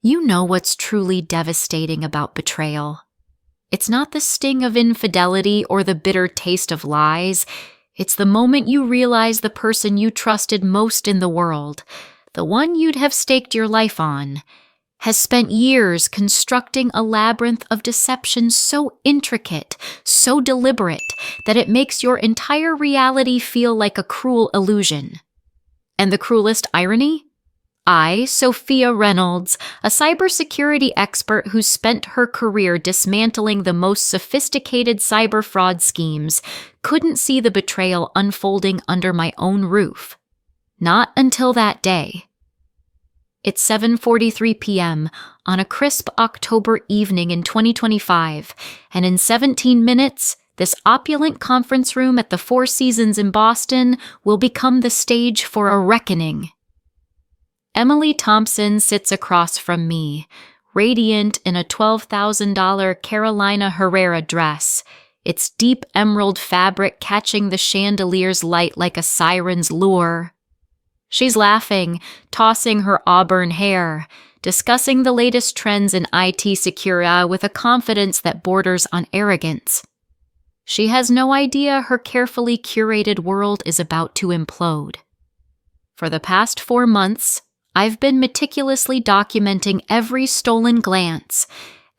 You know what's truly devastating about betrayal. It's not the sting of infidelity or the bitter taste of lies. It's the moment you realize the person you trusted most in the world, the one you'd have staked your life on, has spent years constructing a labyrinth of deception so intricate, so deliberate, that it makes your entire reality feel like a cruel illusion. And the cruelest irony? I, Sophia Reynolds, a cybersecurity expert who spent her career dismantling the most sophisticated cyber fraud schemes, couldn't see the betrayal unfolding under my own roof. Not until that day. It's 7:43 p.m. on a crisp October evening in 2025, and in 17 minutes, this opulent conference room at the Four Seasons in Boston will become the stage for a reckoning. Emily Thompson sits across from me, radiant in a $12,000 Carolina Herrera dress, its deep emerald fabric catching the chandelier's light like a siren's lure. She's laughing, tossing her auburn hair, discussing the latest trends in IT security with a confidence that borders on arrogance. She has no idea her carefully curated world is about to implode. For the past 4 months, I've been meticulously documenting every stolen glance,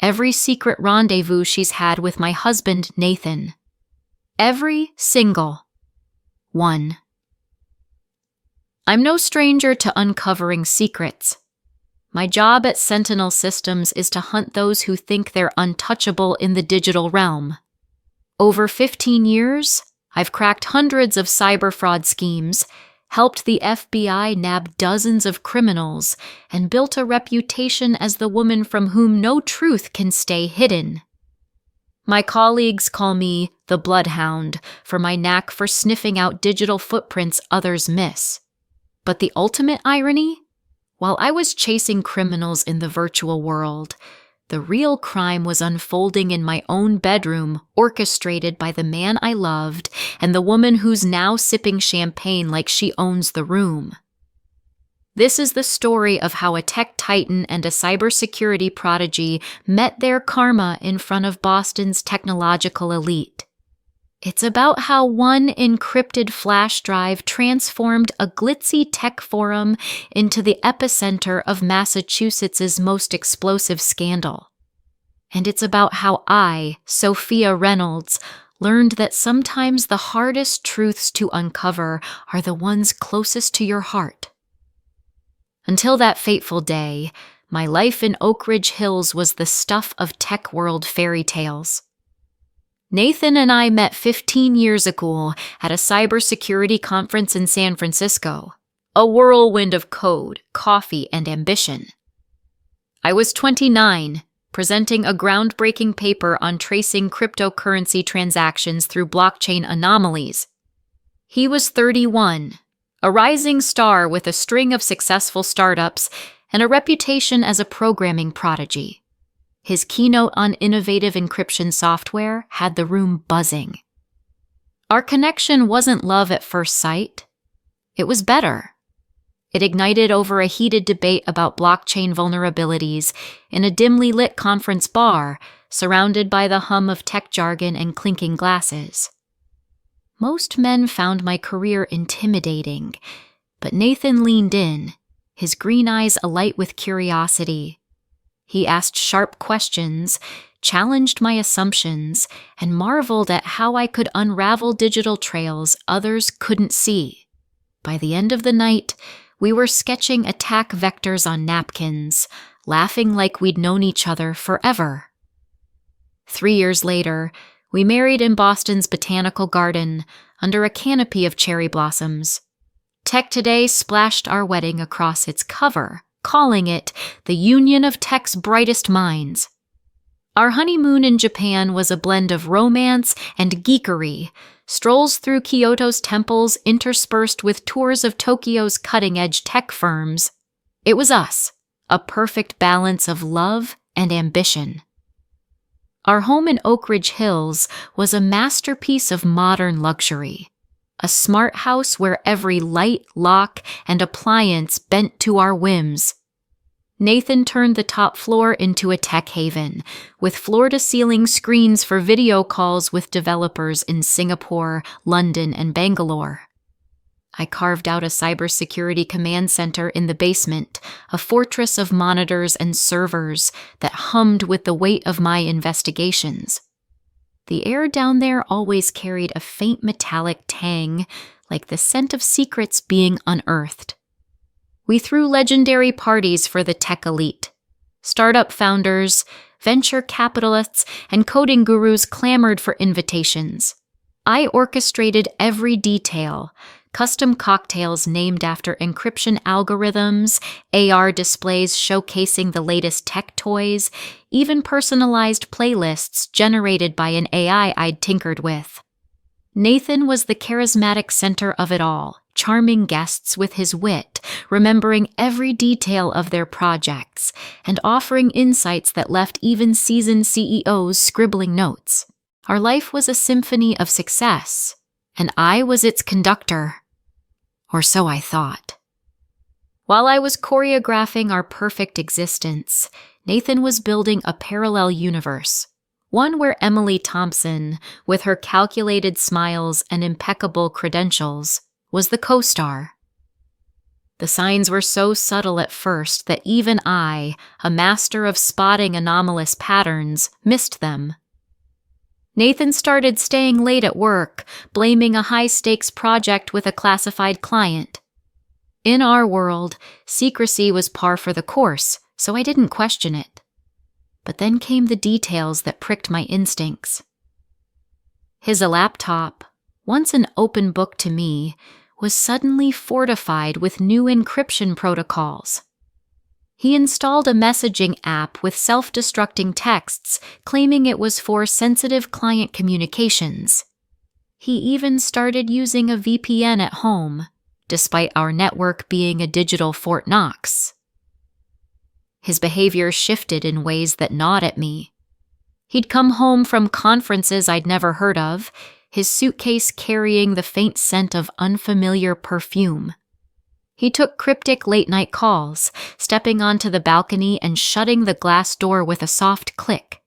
every secret rendezvous she's had with my husband, Nathan. Every single one. I'm no stranger to uncovering secrets. My job at Sentinel Systems is to hunt those who think they're untouchable in the digital realm. Over 15 years, I've cracked hundreds of cyber fraud schemes, helped the FBI nab dozens of criminals, and built a reputation as the woman from whom no truth can stay hidden. My colleagues call me the Bloodhound for my knack for sniffing out digital footprints others miss. But the ultimate irony? While I was chasing criminals in the virtual world, the real crime was unfolding in my own bedroom, orchestrated by the man I loved and the woman who's now sipping champagne like she owns the room. This is the story of how a tech titan and a cybersecurity prodigy met their karma in front of Boston's technological elite. It's about how one encrypted flash drive transformed a glitzy tech forum into the epicenter of Massachusetts's most explosive scandal. And it's about how I, Sophia Reynolds, learned that sometimes the hardest truths to uncover are the ones closest to your heart. Until that fateful day, my life in Oak Ridge Hills was the stuff of tech world fairy tales. Nathan and I met 15 years ago at a cybersecurity conference in San Francisco, a whirlwind of code, coffee, and ambition. I was 29, presenting a groundbreaking paper on tracing cryptocurrency transactions through blockchain anomalies. He was 31, a rising star with a string of successful startups and a reputation as a programming prodigy. His keynote on innovative encryption software had the room buzzing. Our connection wasn't love at first sight. It was better. It ignited over a heated debate about blockchain vulnerabilities in a dimly lit conference bar, surrounded by the hum of tech jargon and clinking glasses. Most men found my career intimidating, but Nathan leaned in, his green eyes alight with curiosity. He asked sharp questions, challenged my assumptions, and marveled at how I could unravel digital trails others couldn't see. By the end of the night, we were sketching attack vectors on napkins, laughing like we'd known each other forever. 3 years later, we married in Boston's Botanical Garden, under a canopy of cherry blossoms. Tech Today splashed our wedding across its cover, calling it the union of tech's brightest minds. Our honeymoon in Japan was a blend of romance and geekery, strolls through Kyoto's temples interspersed with tours of Tokyo's cutting-edge tech firms. It was us, a perfect balance of love and ambition. Our home in Oak Ridge Hills was a masterpiece of modern luxury, a smart house where every light, lock, and appliance bent to our whims. Nathan turned the top floor into a tech haven, with floor-to-ceiling screens for video calls with developers in Singapore, London, and Bangalore. I carved out a cybersecurity command center in the basement, a fortress of monitors and servers that hummed with the weight of my investigations. The air down there always carried a faint metallic tang, like the scent of secrets being unearthed. We threw legendary parties for the tech elite. Startup founders, venture capitalists, and coding gurus clamored for invitations. I orchestrated every detail: custom cocktails named after encryption algorithms, AR displays showcasing the latest tech toys, even personalized playlists generated by an AI I'd tinkered with. Nathan was the charismatic center of it all, charming guests with his wit, remembering every detail of their projects, and offering insights that left even seasoned CEOs scribbling notes. Our life was a symphony of success, and I was its conductor. Or so I thought. While I was choreographing our perfect existence, Nathan was building a parallel universe, one where Emily Thompson, with her calculated smiles and impeccable credentials, was the co-star. The signs were so subtle at first that even I, a master of spotting anomalous patterns, missed them. Nathan started staying late at work, blaming a high-stakes project with a classified client. In our world, secrecy was par for the course, so I didn't question it. But then came the details that pricked my instincts. His laptop, once an open book to me, was suddenly fortified with new encryption protocols. He installed a messaging app with self-destructing texts, claiming it was for sensitive client communications. He even started using a VPN at home, despite our network being a digital Fort Knox. His behavior shifted in ways that gnawed at me. He'd come home from conferences I'd never heard of, his suitcase carrying the faint scent of unfamiliar perfume. He took cryptic late-night calls, stepping onto the balcony and shutting the glass door with a soft click.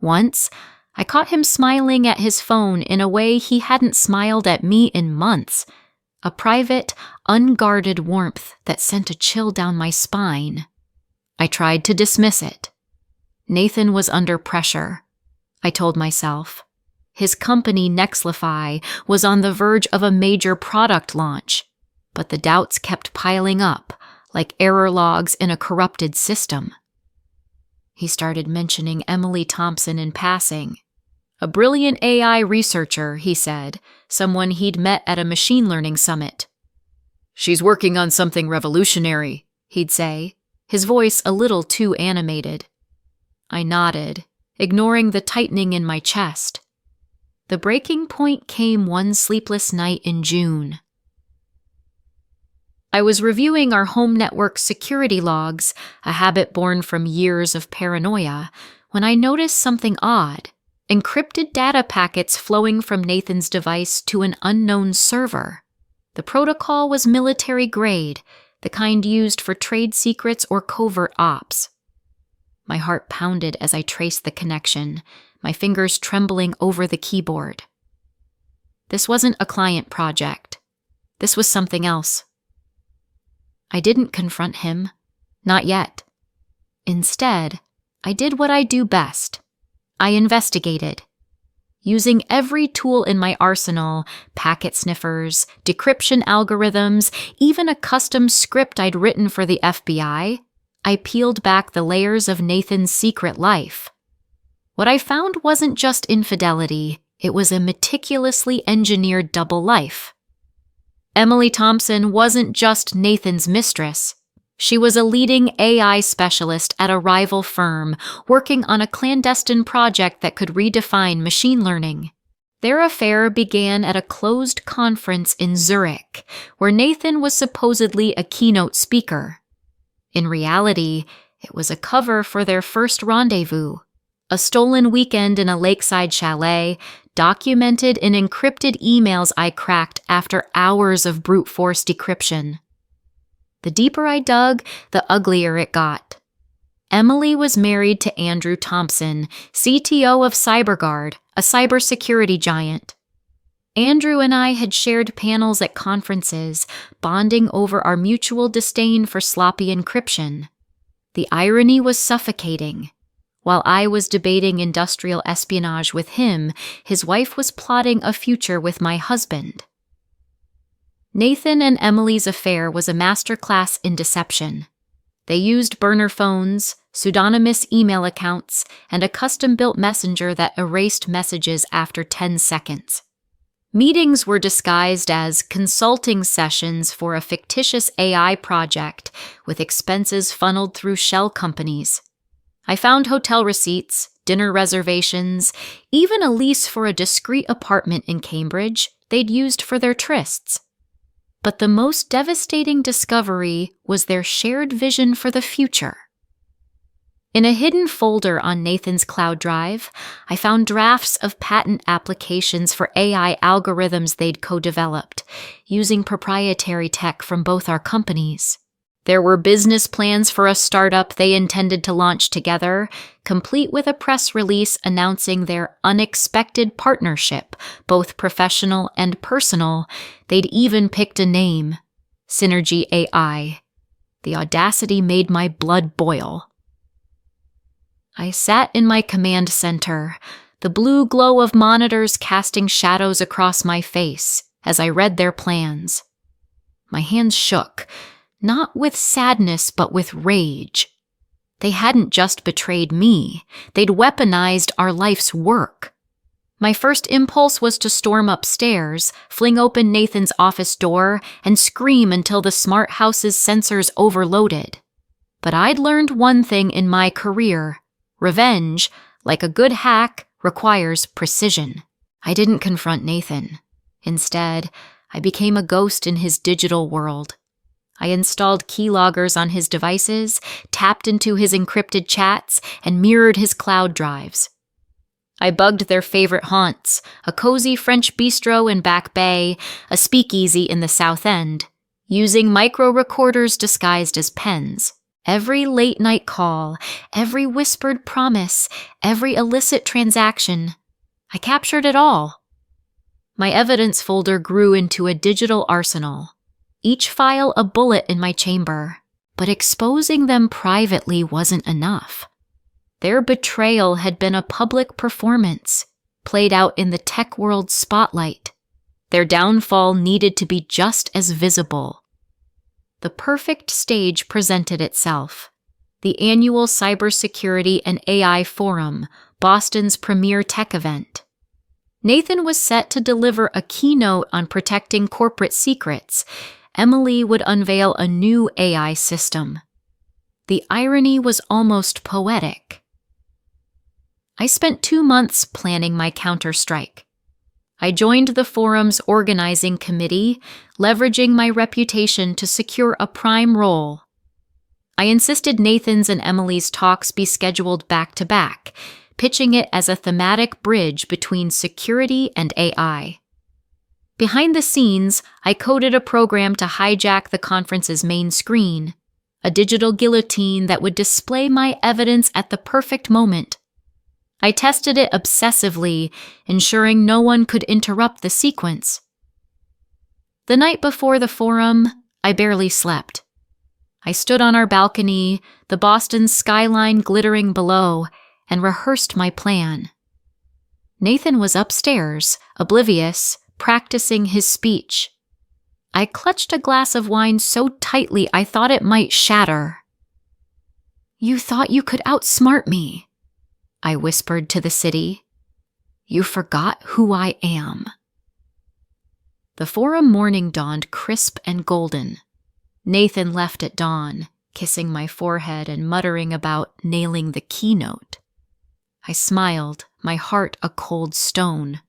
Once, I caught him smiling at his phone in a way he hadn't smiled at me in months, a private, unguarded warmth that sent a chill down my spine. I tried to dismiss it. Nathan was under pressure, I told myself. His company, Nexlify, was on the verge of a major product launch. But the doubts kept piling up, like error logs in a corrupted system. He started mentioning Emily Thompson in passing. A brilliant AI researcher, he said, someone he'd met at a machine learning summit. "She's working on something revolutionary," he'd say, his voice a little too animated. I nodded, ignoring the tightening in my chest. The breaking point came one sleepless night in June. I was reviewing our home network security logs, a habit born from years of paranoia, when I noticed something odd: encrypted data packets flowing from Nathan's device to an unknown server. The protocol was military grade, the kind used for trade secrets or covert ops. My heart pounded as I traced the connection, my fingers trembling over the keyboard. This wasn't a client project. This was something else. I didn't confront him. Not yet. Instead, I did what I do best. I investigated. Using every tool in my arsenal, packet sniffers, decryption algorithms, even a custom script I'd written for the FBI, I peeled back the layers of Nathan's secret life. What I found wasn't just infidelity, it was a meticulously engineered double life. Emily Thompson wasn't just Nathan's mistress. She was a leading AI specialist at a rival firm, working on a clandestine project that could redefine machine learning. Their affair began at a closed conference in Zurich, where Nathan was supposedly a keynote speaker. In reality, it was a cover for their first rendezvous, a stolen weekend in a lakeside chalet, documented in encrypted emails I cracked after hours of brute force decryption. The deeper I dug, the uglier it got. Emily was married to Andrew Thompson, CTO of CyberGuard, a cybersecurity giant. Andrew and I had shared panels at conferences, bonding over our mutual disdain for sloppy encryption. The irony was suffocating. While I was debating industrial espionage with him, his wife was plotting a future with my husband. Nathan and Emily's affair was a masterclass in deception. They used burner phones, pseudonymous email accounts, and a custom-built messenger that erased messages after 10 seconds. Meetings were disguised as consulting sessions for a fictitious AI project, with expenses funneled through shell companies. I found hotel receipts, dinner reservations, even a lease for a discreet apartment in Cambridge they'd used for their trysts. But the most devastating discovery was their shared vision for the future. In a hidden folder on Nathan's cloud drive, I found drafts of patent applications for AI algorithms they'd co-developed, using proprietary tech from both our companies. There were business plans for a startup they intended to launch together, complete with a press release announcing their unexpected partnership, both professional and personal. They'd even picked a name, Synergy AI. The audacity made my blood boil. I sat in my command center, the blue glow of monitors casting shadows across my face as I read their plans. My hands shook, not with sadness but with rage. They hadn't just betrayed me, they'd weaponized our life's work. My first impulse was to storm upstairs, fling open Nathan's office door, and scream until the smart house's sensors overloaded. But I'd learned one thing in my career. Revenge, like a good hack, requires precision. I didn't confront Nathan. Instead, I became a ghost in his digital world. I installed keyloggers on his devices, tapped into his encrypted chats, and mirrored his cloud drives. I bugged their favorite haunts, a cozy French bistro in Back Bay, a speakeasy in the South End, using micro-recorders disguised as pens. Every late-night call, every whispered promise, every illicit transaction, I captured it all. My evidence folder grew into a digital arsenal, each file a bullet in my chamber, but exposing them privately wasn't enough. Their betrayal had been a public performance, played out in the tech world's spotlight. Their downfall needed to be just as visible. The perfect stage presented itself. The annual Cybersecurity and AI Forum, Boston's premier tech event. Nathan was set to deliver a keynote on protecting corporate secrets. Emily would unveil a new AI system. The irony was almost poetic. I spent 2 months planning my counterstrike. I joined the forum's organizing committee, leveraging my reputation to secure a prime role. I insisted Nathan's and Emily's talks be scheduled back-to-back, pitching it as a thematic bridge between security and AI. Behind the scenes, I coded a program to hijack the conference's main screen, a digital guillotine that would display my evidence at the perfect moment. I tested it obsessively, ensuring no one could interrupt the sequence. The night before the forum, I barely slept. I stood on our balcony, the Boston skyline glittering below, and rehearsed my plan. Nathan was upstairs, oblivious, practicing his speech. I clutched a glass of wine so tightly I thought it might shatter. "You thought you could outsmart me," I whispered to the city. "You forgot who I am." The forum morning dawned crisp and golden. Nathan left at dawn, kissing my forehead and muttering about nailing the keynote. I smiled, my heart a cold stone.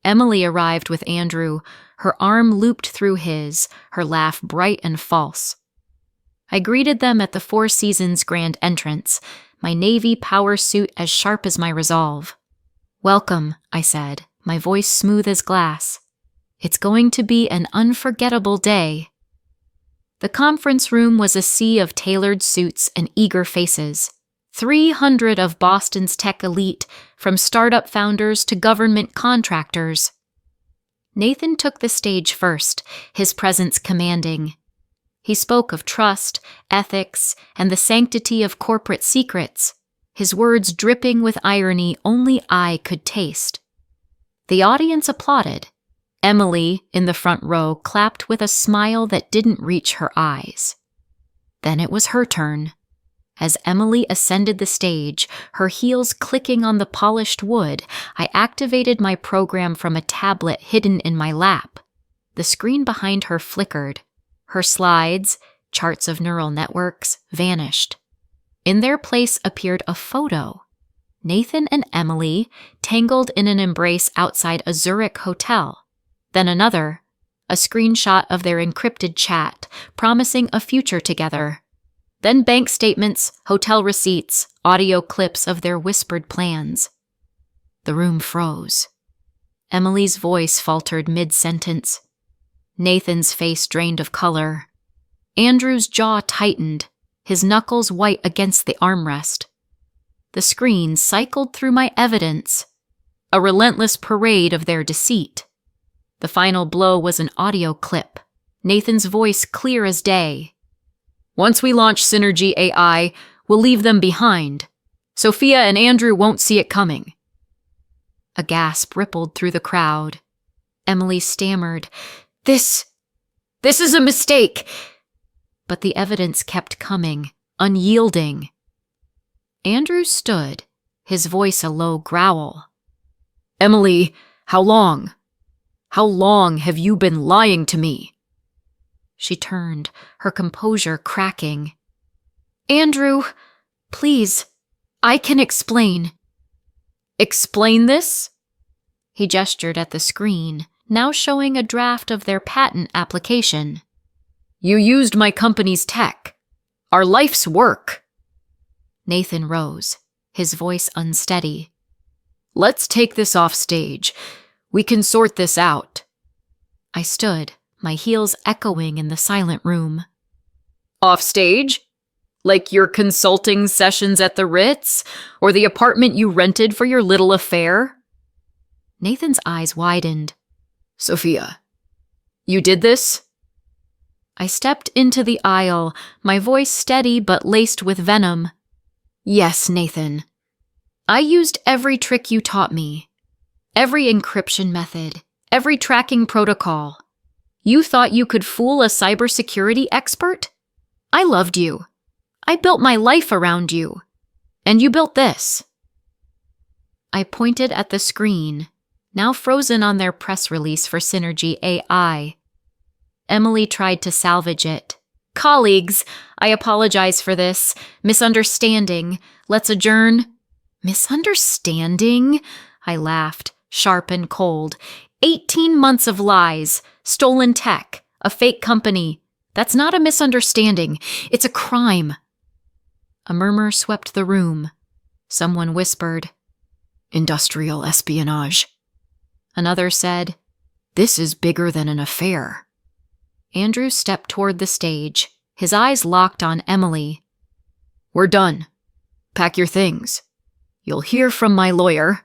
Emily arrived with Andrew, her arm looped through his, her laugh bright and false. I greeted them at the Four Seasons grand entrance, my navy power suit as sharp as my resolve. "Welcome," I said, my voice smooth as glass. "It's going to be an unforgettable day." The conference room was a sea of tailored suits and eager faces. 300 of Boston's tech elite, from startup founders to government contractors. Nathan took the stage first, his presence commanding. He spoke of trust, ethics, and the sanctity of corporate secrets, his words dripping with irony only I could taste. The audience applauded. Emily, in the front row, clapped with a smile that didn't reach her eyes. Then it was her turn. As Emily ascended the stage, her heels clicking on the polished wood, I activated my program from a tablet hidden in my lap. The screen behind her flickered. Her slides, charts of neural networks, vanished. In their place appeared a photo. Nathan and Emily, tangled in an embrace outside a Zurich hotel. Then another, a screenshot of their encrypted chat, promising a future together. Then bank statements, hotel receipts, audio clips of their whispered plans. The room froze. Emily's voice faltered mid-sentence. Nathan's face drained of color. Andrew's jaw tightened, his knuckles white against the armrest. The screen cycled through my evidence, a relentless parade of their deceit. The final blow was an audio clip, Nathan's voice clear as day. Once we launch Synergy AI, we'll leave them behind. Sophia and Andrew won't see it coming. A gasp rippled through the crowd. Emily stammered, This is a mistake. But the evidence kept coming, unyielding. Andrew stood, his voice a low growl. Emily, how long? How long have you been lying to me? She turned, her composure cracking. Andrew, please, I can explain. Explain this? He gestured at the screen, now showing a draft of their patent application. You used my company's tech. Our life's work. Nathan rose, his voice unsteady. Let's take this off stage. We can sort this out. I stood, my heels echoing in the silent room. Off stage? Like your consulting sessions at the Ritz? Or the apartment you rented for your little affair? Nathan's eyes widened. Sophia, you did this? I stepped into the aisle, my voice steady but laced with venom. Yes, Nathan. I used every trick you taught me. Every encryption method, every tracking protocol. You thought you could fool a cybersecurity expert? I loved you. I built my life around you. And you built this. I pointed at the screen, now frozen on their press release for Synergy AI. Emily tried to salvage it. Colleagues, I apologize for this. Misunderstanding. Let's adjourn. Misunderstanding? I laughed, sharp and cold. 18 months of lies, stolen tech, a fake company. That's not a misunderstanding. It's a crime. A murmur swept the room. Someone whispered, Industrial espionage. Another said, This is bigger than an affair. Andrew stepped toward the stage, his eyes locked on Emily. We're done. Pack your things. You'll hear from my lawyer.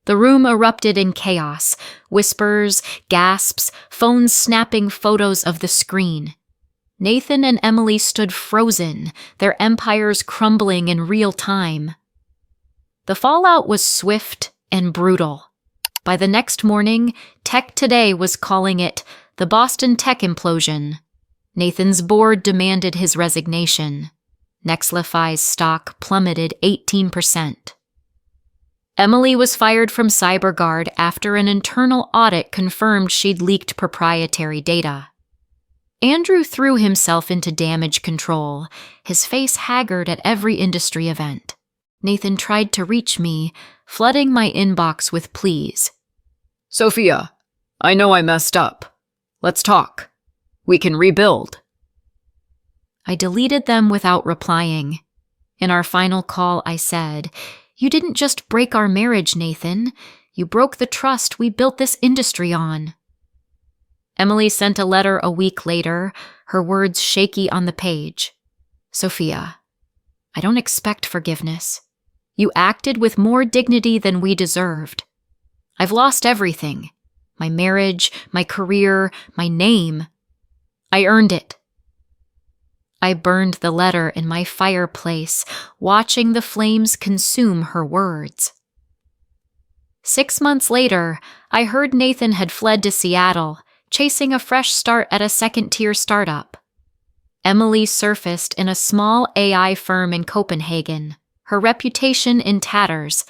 The room erupted in chaos, whispers, gasps, phones snapping photos of the screen. Nathan and Emily stood frozen, their empires crumbling in real time. The fallout was swift and brutal. By the next morning, Tech Today was calling it the Boston Tech Implosion. Nathan's board demanded his resignation. Nexlify's stock plummeted 18%. Emily was fired from CyberGuard after an internal audit confirmed she'd leaked proprietary data. Andrew threw himself into damage control, his face haggard at every industry event. Nathan tried to reach me, flooding my inbox with pleas. Sophia, I know I messed up. Let's talk. We can rebuild. I deleted them without replying. In our final call, I said, You didn't just break our marriage, Nathan. You broke the trust we built this industry on. Emily sent a letter a week later, her words shaky on the page. "Sophia, I don't expect forgiveness. You acted with more dignity than we deserved. I've lost everything. My marriage, my career, my name. I earned it." I burned the letter in my fireplace, watching the flames consume her words. 6 months later, I heard Nathan had fled to Seattle, chasing a fresh start at a second-tier startup. Emily surfaced in a small AI firm in Copenhagen, her reputation in tatters.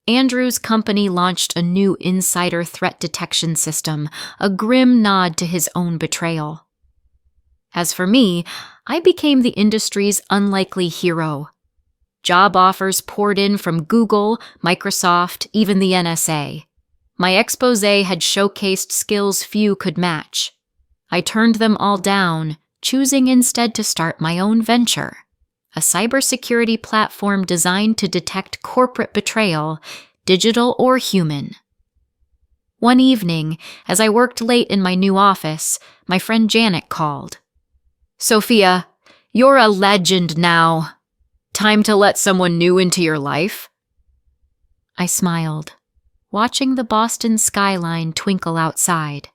Andrew's company launched a new insider threat detection system, a grim nod to his own betrayal. As for me, I became the industry's unlikely hero. Job offers poured in from Google, Microsoft, even the NSA. My exposé had showcased skills few could match. I turned them all down, choosing instead to start my own venture, a cybersecurity platform designed to detect corporate betrayal, digital or human. One evening, as I worked late in my new office, my friend Janet called. "Sophia, you're a legend now. Time to let someone new into your life?" I smiled, watching the Boston skyline twinkle outside.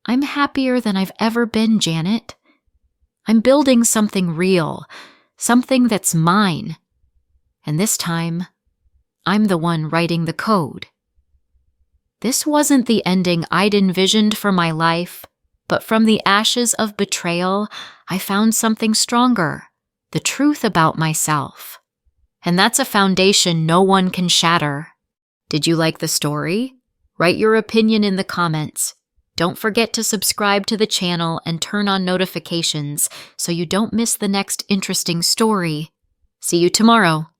"I'm happier than I've ever been, Janet. I'm building something real, something that's mine. And this time, I'm the one writing the code." This wasn't the ending I'd envisioned for my life, but from the ashes of betrayal, I found something stronger, the truth about myself. And that's a foundation no one can shatter. Did you like the story? Write your opinion in the comments. Don't forget to subscribe to the channel and turn on notifications so you don't miss the next interesting story. See you tomorrow.